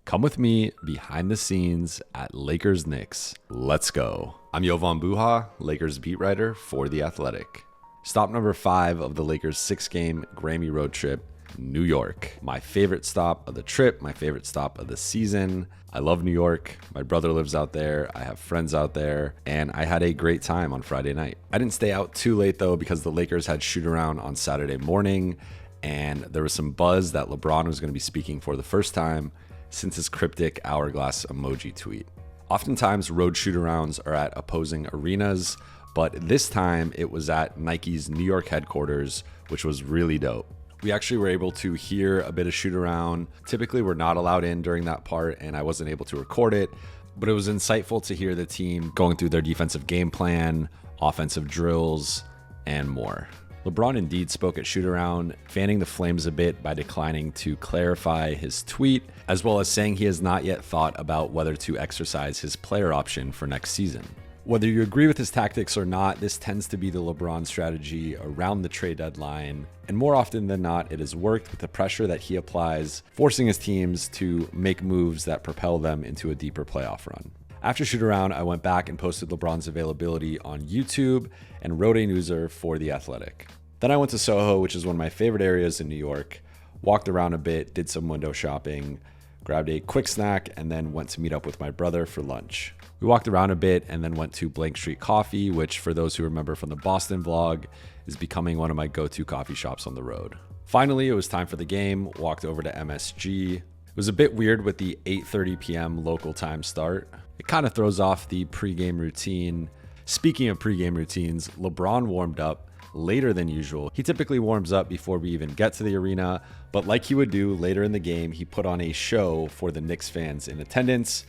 Come with me behind the scenes at Lakers Knicks. Let's go. I'm Jovan Buha, Lakers beat writer for The Athletic. Stop number 5 of the Lakers 6-game Grammy road trip, New York. My favorite stop of the trip, my favorite stop of the season. I love New York. My brother lives out there. I have friends out there, and I had a great time on Friday night. I didn't stay out too late though because the Lakers had shoot around on Saturday morning, and there was some buzz that LeBron was going to be speaking for the first time since his cryptic hourglass emoji tweet. Oftentimes, road shoot-arounds are at opposing arenas, but this time it was at Nike's New York headquarters, which was really dope. We actually were able to hear a bit of shoot-around. Typically, we're not allowed in during that part, and I wasn't able to record it, but it was insightful to hear the team going through their defensive game plan, offensive drills, and more. LeBron indeed spoke at shoot-around, fanning the flames a bit by declining to clarify his tweet, as well as saying he has not yet thought about whether to exercise his player option for next season. Whether you agree with his tactics or not, this tends to be the LeBron strategy around the trade deadline, and more often than not, it has worked with the pressure that he applies, forcing his teams to make moves that propel them into a deeper playoff run. After shoot-around, I went back and posted LeBron's availability on YouTube and wrote a newser for The Athletic. Then I went to Soho, which is one of my favorite areas in New York, walked around a bit, did some window shopping, grabbed a quick snack, and then went to meet up with my brother for lunch. We walked around a bit and then went to Blank Street Coffee, which for those who remember from the Boston vlog, is becoming one of my go-to coffee shops on the road. Finally, it was time for the game, walked over to MSG. It was a bit weird with the 8:30 p.m. local time start. It kind of throws off the pregame routine. Speaking of pregame routines, LeBron warmed up later than usual. He typically warms up before we even get to the arena, but like he would do later in the game, he put on a show for the Knicks fans in attendance,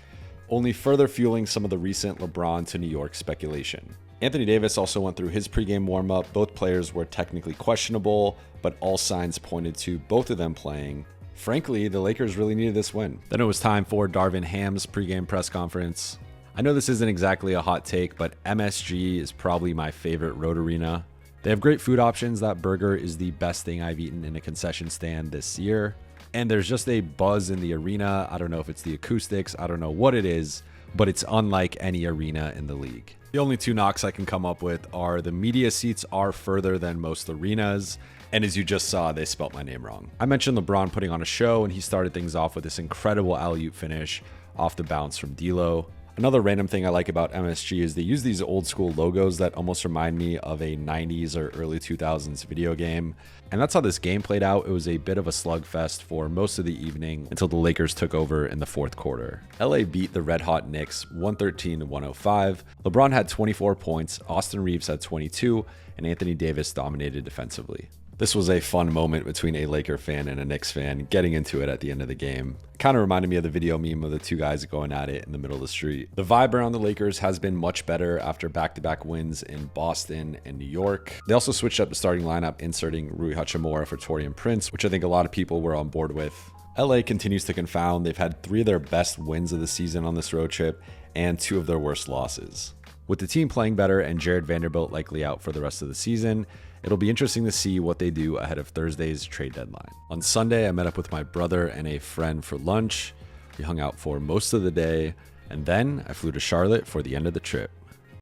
only further fueling some of the recent LeBron to New York speculation. Anthony Davis also went through his pregame warm-up. Both players were technically questionable, but all signs pointed to both of them playing. Frankly, the Lakers really needed this win. Then it was time for Darvin Ham's pregame press conference. I know this isn't exactly a hot take, but MSG is probably my favorite road arena. They have great food options. That burger is the best thing I've eaten in a concession stand this year. And there's just a buzz in the arena. I don't know if it's the acoustics. I don't know what it is, but it's unlike any arena in the league. The only two knocks I can come up with are the media seats are further than most arenas. And as you just saw, they spelt my name wrong. I mentioned LeBron putting on a show, and he started things off with this incredible alley-oop finish off the bounce from D'Lo. Another random thing I like about MSG is they use these old school logos that almost remind me of a 90s or early 2000s video game. And that's how this game played out. It was a bit of a slugfest for most of the evening until the Lakers took over in the fourth quarter. LA beat the red hot Knicks 113-105. LeBron had 24 points, Austin Reeves had 22, and Anthony Davis dominated defensively. This was a fun moment between a Laker fan and a Knicks fan getting into it at the end of the game. Kind of reminded me of the video meme of the two guys going at it in the middle of the street. The vibe around the Lakers has been much better after back-to-back wins in Boston and New York. They also switched up the starting lineup, inserting Rui Hachimura for Taurean Prince, which I think a lot of people were on board with. LA continues to confound. They've had 3 of their best wins of the season on this road trip and 2 of their worst losses. With the team playing better and Jared Vanderbilt likely out for the rest of the season, it'll be interesting to see what they do ahead of Thursday's trade deadline. On Sunday, I met up with my brother and a friend for lunch. We hung out for most of the day, and then I flew to Charlotte for the end of the trip.